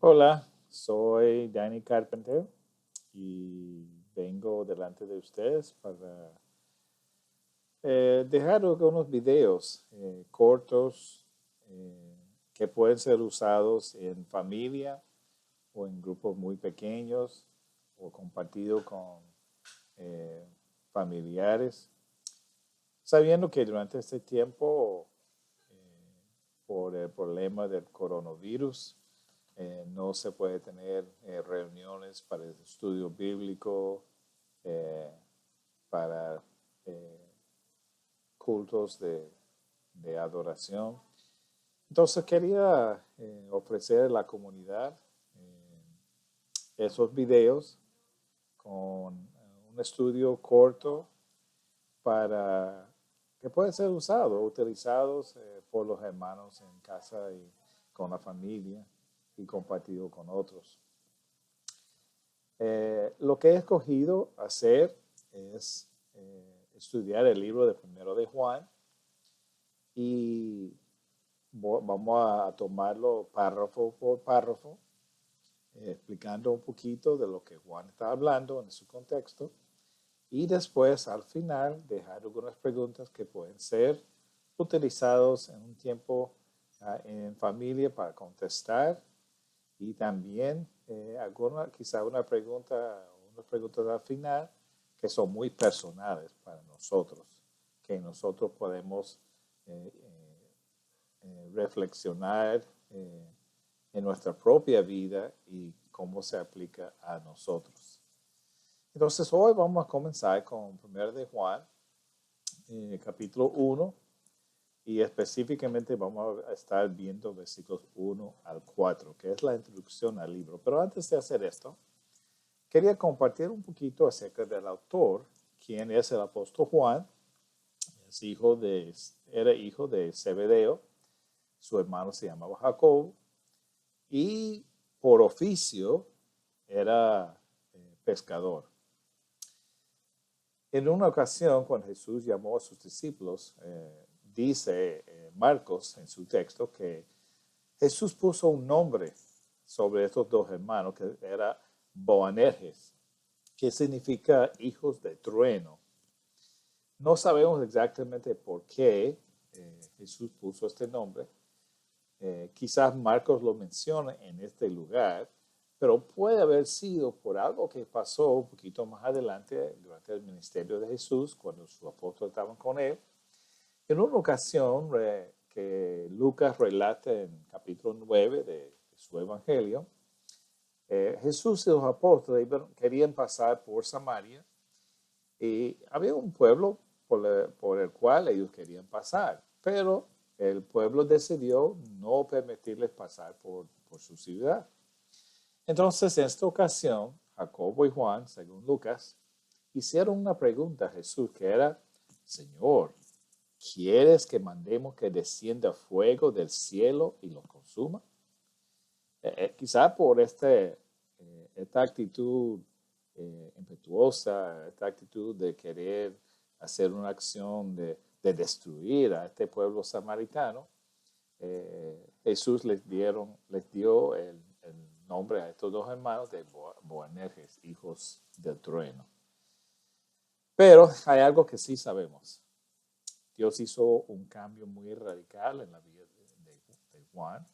Hola, soy Danny Carpenter y vengo delante de ustedes para dejar algunos videos cortos eh, que pueden ser usados en familia o en grupos muy pequeños o compartido con eh, familiares, sabiendo que durante este tiempo, por el problema del coronavirus, no se puede tener reuniones para el estudio bíblico, eh, para eh, cultos de adoración. Entonces quería ofrecer a la comunidad esos videos con un estudio corto para que pueden ser usados, utilizados por los hermanos en casa y con la familia y compartido con otros. Lo que he escogido hacer es estudiar el libro de Primero de Juan y vamos a tomarlo párrafo por párrafo, explicando un poquito de lo que Juan está hablando en su contexto y después al final dejar algunas preguntas que pueden ser utilizados en un tiempo en familia para contestar y también quizá unas preguntas al final que son muy personales para nosotros, que nosotros podemos eh, reflexionar en nuestra propia vida y cómo se aplica a nosotros. Entonces hoy vamos a comenzar con 1 de Juan, capítulo 1, y específicamente vamos a estar viendo versículos 1 al 4, que es la introducción al libro. Pero antes de hacer esto, quería compartir un poquito acerca del autor, quien es el apóstol Juan. Era hijo de Zebedeo, su hermano se llamaba Jacob, y por oficio era pescador. En una ocasión, cuando Jesús llamó a sus discípulos, dice Marcos en su texto que Jesús puso un nombre sobre estos dos hermanos, que era Boanerges, que significa hijos de trueno. No sabemos exactamente por qué Jesús puso este nombre. Quizás Marcos lo menciona en este lugar, pero puede haber sido por algo que pasó un poquito más adelante durante el ministerio de Jesús, cuando sus apóstoles estaban con él. En una ocasión que Lucas relata en capítulo 9 de su evangelio, Jesús y los apóstoles querían pasar por Samaria y había un pueblo por el cual ellos querían pasar, pero el pueblo decidió no permitirles pasar por su ciudad. Entonces, en esta ocasión, Jacobo y Juan, según Lucas, hicieron una pregunta a Jesús que era: Señor, ¿quieres que mandemos que descienda fuego del cielo y lo consuma? Quizá por esta actitud impetuosa, esta actitud de querer hacer una acción de destruir a este pueblo samaritano, Jesús les dio el nombre a estos dos hermanos de Boanerges, hijos del trueno. Pero hay algo que sí sabemos. Dios hizo un cambio muy radical en la vida de Juan,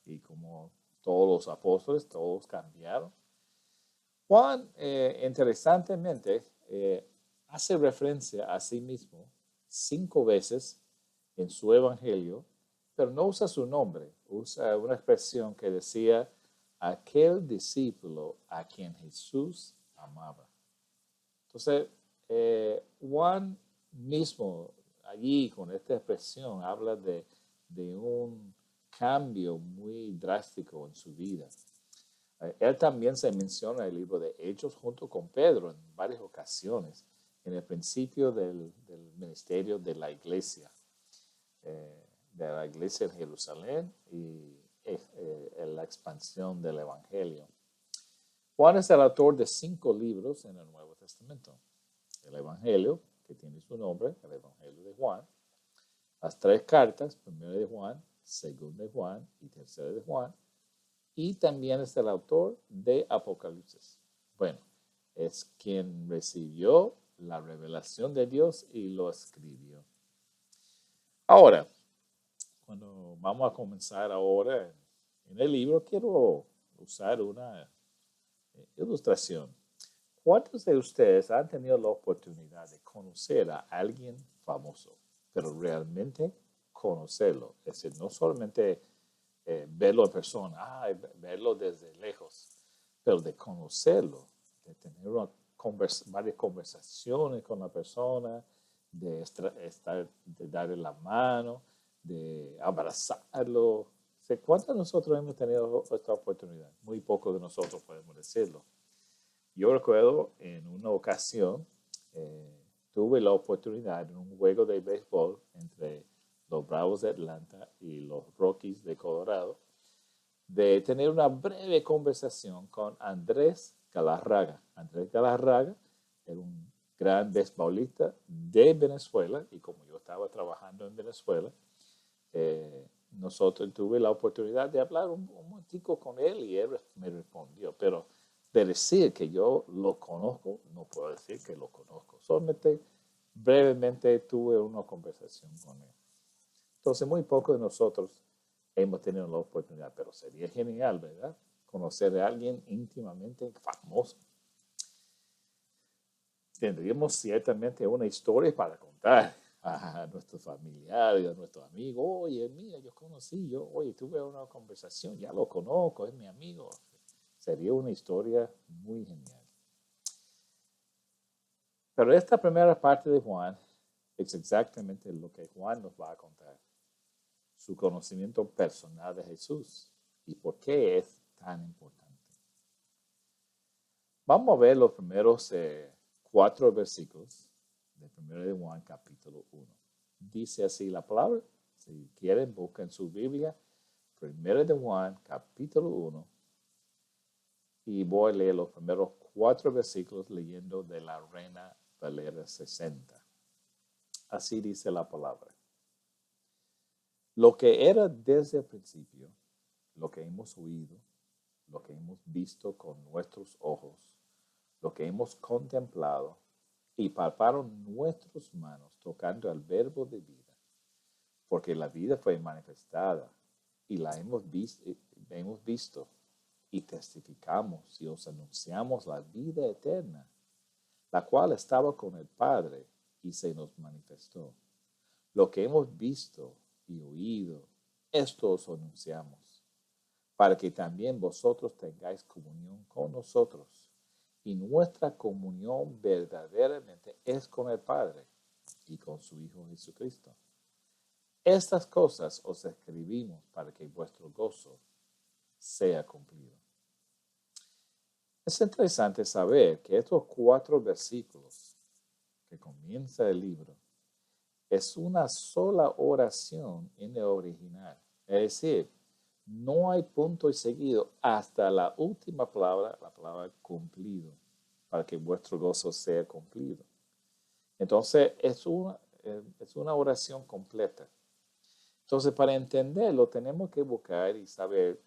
y como todos los apóstoles, todos cambiaron. Juan, interesantemente, hace referencia a sí mismo 5 veces en su evangelio, pero no usa su nombre, usa una expresión que decía aquel discípulo a quien Jesús amaba. Entonces, Juan mismo allí con esta expresión habla de un cambio muy drástico en su vida. Él también se menciona en el libro de Hechos junto con Pedro en varias ocasiones, en el principio del ministerio de la iglesia en Jerusalén y en la expansión del Evangelio. Juan es el autor de 5 libros en el Nuevo Testamento. El Evangelio, que tiene su nombre, el Evangelio de Juan. Las 3 cartas, 1 de Juan, 2 de Juan y 3 de Juan. y también es el autor de Apocalipsis. Bueno, es quien recibió la revelación de Dios y lo escribió. Ahora, cuando vamos a comenzar ahora en el libro, quiero usar una ilustración. ¿Cuántos de ustedes han tenido la oportunidad de conocer a alguien famoso, pero realmente conocerlo? Es decir, no solamente verlo en persona, verlo desde lejos, pero de conocerlo, de tener varias conversaciones con la persona, de darle la mano, de abrazarlo. ¿Cuántos de nosotros hemos tenido esta oportunidad? Muy pocos de nosotros podemos decirlo. Yo recuerdo en una ocasión, tuve la oportunidad en un juego de béisbol entre los Bravos de Atlanta y los Rockies de Colorado, de tener una breve conversación con Andrés Galarraga. Andrés Galarraga era un gran beisbolista de Venezuela y como yo estaba trabajando en Venezuela, tuve la oportunidad de hablar un momentico con él y él me respondió, pero de decir que yo lo conozco, no puedo decir que lo conozco, solamente brevemente tuve una conversación con él. Entonces, muy pocos de nosotros hemos tenido la oportunidad, pero sería genial, ¿verdad? Conocer a alguien íntimamente famoso. Tendríamos ciertamente una historia para contar a nuestros familiares, a nuestros amigos. Oye, mira, oye, tuve una conversación, ya lo conozco, es mi amigo. Sería una historia muy genial. Pero esta primera parte de Juan es exactamente lo que Juan nos va a contar. Su conocimiento personal de Jesús y por qué es tan importante. Vamos a ver los primeros 4 versículos del 1 de Juan capítulo 1. Dice así la palabra. Si quieren, busquen su Biblia. 1 de Juan capítulo 1. Y voy a leer los primeros 4 versículos leyendo de la Reina Valera 60. Así dice la palabra. Lo que era desde el principio, lo que hemos oído, lo que hemos visto con nuestros ojos, lo que hemos contemplado y palparon nuestras manos tocando al verbo de vida, porque la vida fue manifestada y la hemos visto y testificamos y os anunciamos la vida eterna, la cual estaba con el Padre y se nos manifestó. Lo que hemos visto y oído, esto os anunciamos, para que también vosotros tengáis comunión con nosotros. Y nuestra comunión verdaderamente es con el Padre y con su Hijo Jesucristo. Estas cosas os escribimos para que vuestro gozo sea cumplido. Es interesante saber que estos 4 versículos que comienza el libro es una sola oración en el original. Es decir, no hay punto y seguido hasta la última palabra, la palabra cumplido, para que vuestro gozo sea cumplido. Entonces, es una oración completa. Entonces, para entenderlo, tenemos que buscar y saber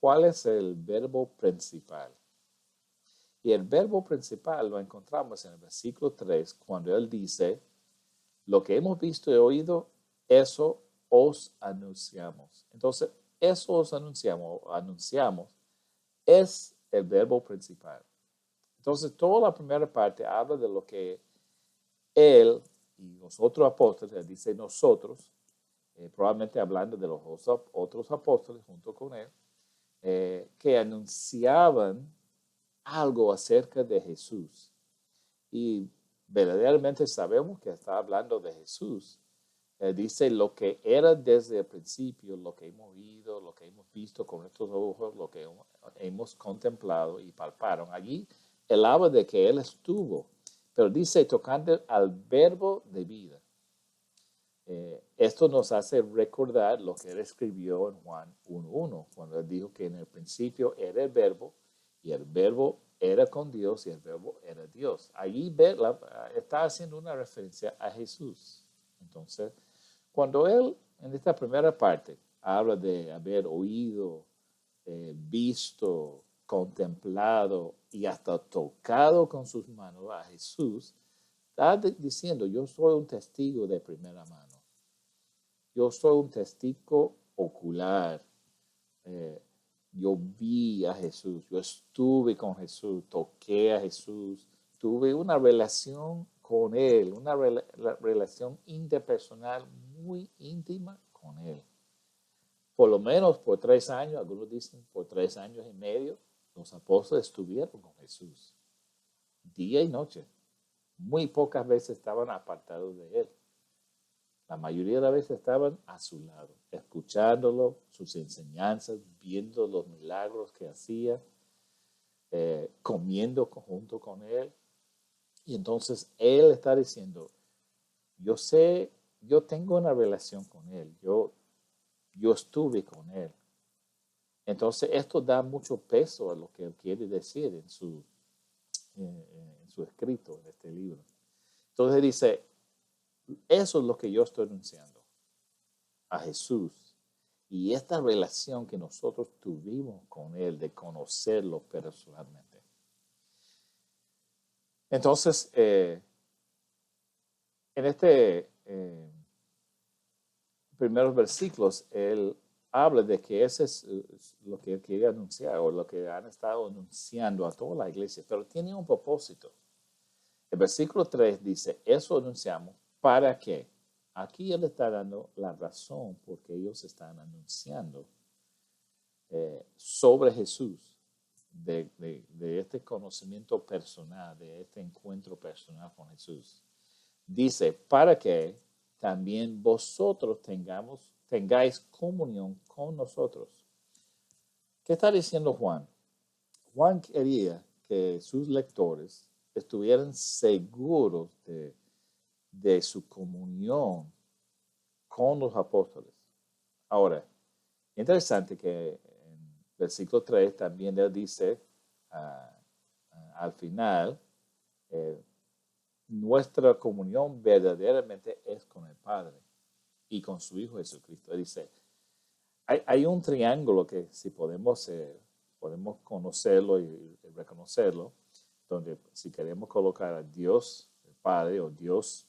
cuál es el verbo principal. Y el verbo principal lo encontramos en el versículo 3, cuando él dice, lo que hemos visto y oído, eso os anunciamos. Entonces, eso os anunciamos, es el verbo principal. Entonces, toda la primera parte habla de lo que él y los otros apóstoles, dice nosotros, probablemente hablando de los otros apóstoles junto con él, que anunciaban algo acerca de Jesús. Y verdaderamente sabemos que está hablando de Jesús. Dice lo que era desde el principio, lo que hemos oído, lo que hemos visto con nuestros ojos, lo que hemos contemplado y palparon. Allí él habla de que él estuvo, pero dice tocando al verbo de vida. Esto nos hace recordar lo que él escribió en Juan 1:1, cuando él dijo que en el principio era el verbo y el verbo era con Dios y el verbo era Dios. Allí está haciendo una referencia a Jesús. Entonces, cuando él en esta primera parte habla de haber oído, visto, contemplado y hasta tocado con sus manos a Jesús, está diciendo, yo soy un testigo de primera mano. Yo soy un testigo ocular. Eh, yo vi a Jesús, yo estuve con Jesús, toqué a Jesús, tuve una relación con Él, una relación interpersonal muy íntima con Él. Por lo menos por 3 años, algunos dicen por 3 años y medio, los apóstoles estuvieron con Jesús, día y noche. Muy pocas veces estaban apartados de Él. La mayoría de las veces estaban a su lado, escuchándolo, sus enseñanzas, viendo los milagros que hacía, comiendo junto con Él. Y entonces Él está diciendo, yo sé, yo tengo una relación con Él, yo estuve con Él. Entonces esto da mucho peso a lo que Él quiere decir en su escrito, en este libro. Entonces dice, eso es lo que yo estoy anunciando a Jesús y esta relación que nosotros tuvimos con Él de conocerlo personalmente. Entonces, en este primeros versículos, Él habla de que ese es lo que Él quería anunciar o lo que han estado anunciando a toda la iglesia, pero tiene un propósito. El versículo 3 dice, eso anunciamos para que. Aquí Él está dando la razón por qué ellos están anunciando sobre Jesús, de este conocimiento personal, de este encuentro personal con Jesús. Dice, para que también vosotros tengáis comunión con nosotros. ¿Qué está diciendo Juan? Juan quería que sus lectores estuvieran seguros de su comunión con los apóstoles. Ahora, interesante que en versículo 3 también él dice al final, nuestra comunión verdaderamente es con el Padre y con su Hijo Jesucristo. Él dice, hay un triángulo que si podemos conocerlo y reconocerlo, donde si queremos colocar a Dios, el Padre, o Dios,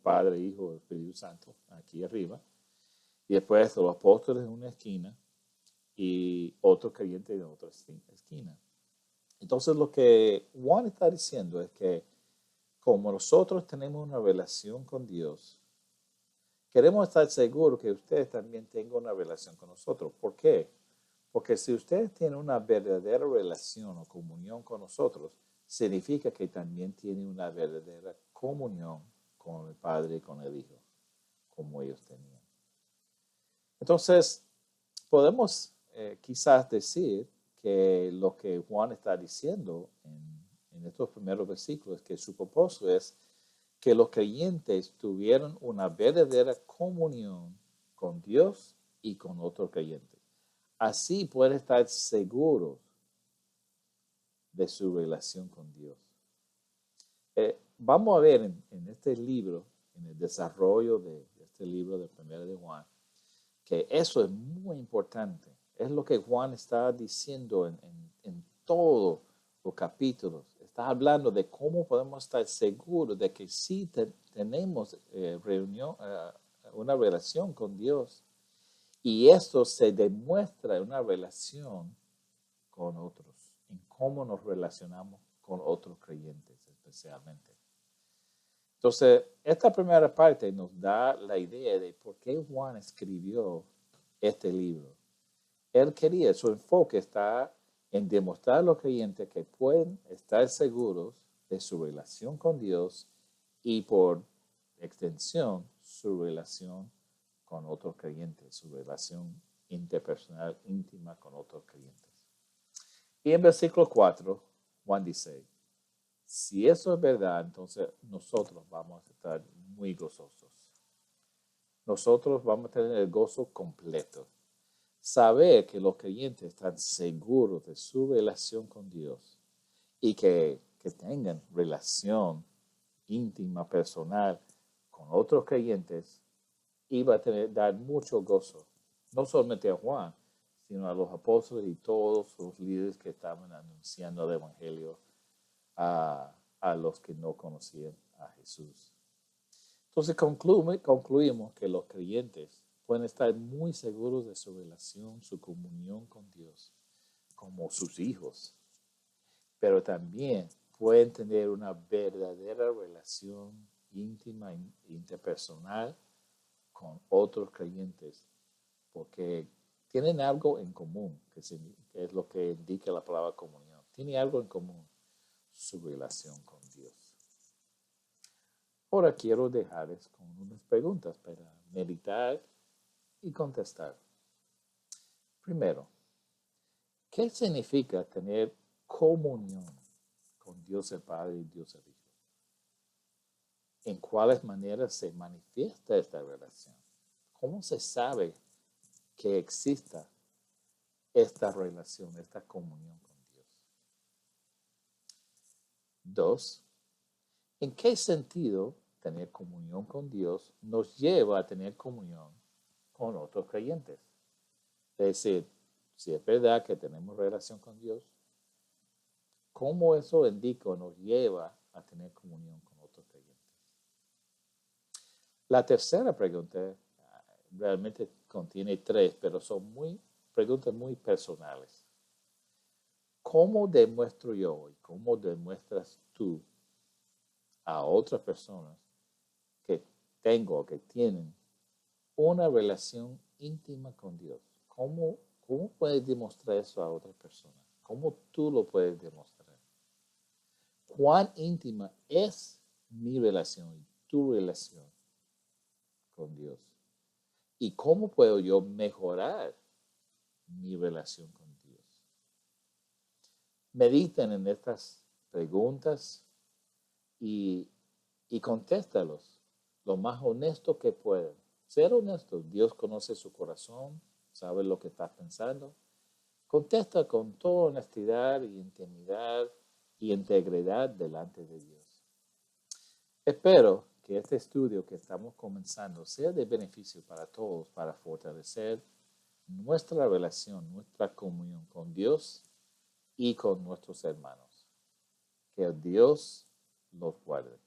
Padre, Hijo, Espíritu Santo, aquí arriba, y después los apóstoles en una esquina y otro creyente en otra esquina. Entonces lo que Juan está diciendo es que como nosotros tenemos una relación con Dios, queremos estar seguros que ustedes también tengan una relación con nosotros. ¿Por qué? Porque si ustedes tienen una verdadera relación o comunión con nosotros, significa que también tienen una verdadera comunión con el Padre y con el Hijo, como ellos tenían. Entonces, podemos quizás decir que lo que Juan está diciendo en estos primeros versículos, que su propósito es que los creyentes tuvieron una verdadera comunión con Dios y con otros creyentes. Así pueden estar seguros de su relación con Dios. Vamos a ver en este libro, en el desarrollo de este libro de Primera de Juan, que eso es muy importante. Es lo que Juan está diciendo en todos los capítulos. Está hablando de cómo podemos estar seguros de que sí tenemos una relación con Dios. Y esto se demuestra en una relación con otros, en cómo nos relacionamos con otros creyentes especialmente. Entonces, esta primera parte nos da la idea de por qué Juan escribió este libro. Él quería, su enfoque está en demostrar a los creyentes que pueden estar seguros de su relación con Dios y por extensión su relación con otros creyentes, su relación interpersonal íntima con otros creyentes. Y en versículo 4, Juan dice, si eso es verdad, entonces nosotros vamos a estar muy gozosos. Nosotros vamos a tener el gozo completo. Saber que los creyentes están seguros de su relación con Dios y que tengan relación íntima, personal con otros creyentes, iba a dar mucho gozo. No solamente a Juan, sino a los apóstoles y todos los líderes que estaban anunciando el Evangelio a los que no conocían a Jesús. Entonces concluimos que los creyentes pueden estar muy seguros de su relación, su comunión con Dios, como sus hijos, pero también pueden tener una verdadera relación íntima e interpersonal con otros creyentes, porque tienen algo en común, que es lo que indica la palabra comunión. Tiene algo en común, su relación con Dios. Ahora quiero dejarles con unas preguntas para meditar y contestar. Primero, ¿qué significa tener comunión con Dios el Padre y Dios el Hijo? ¿En cuáles maneras se manifiesta esta relación? ¿Cómo se sabe que exista esta relación, esta comunión con Dios? 2. ¿En qué sentido tener comunión con Dios nos lleva a tener comunión con otros creyentes? Es decir, si es verdad que tenemos relación con Dios, ¿cómo eso indica o nos lleva a tener comunión con otros creyentes? La tercera pregunta realmente contiene 3, pero son preguntas muy personales. ¿Cómo demuestro yo y cómo demuestras tú a otras personas que que tienen una relación íntima con Dios? ¿Cómo puedes demostrar eso a otras personas? ¿Cómo tú lo puedes demostrar? ¿Cuán íntima es mi relación y tu relación con Dios? ¿Y cómo puedo yo mejorar mi relación con Dios? Mediten en estas preguntas y contéstalos lo más honesto que puedan. Ser honesto. Dios conoce su corazón, sabe lo que estás pensando. Contesta con toda honestidad y intimidad y integridad delante de Dios. Espero que este estudio que estamos comenzando sea de beneficio para todos, para fortalecer nuestra relación, nuestra comunión con Dios y con nuestros hermanos. Que Dios los guarde.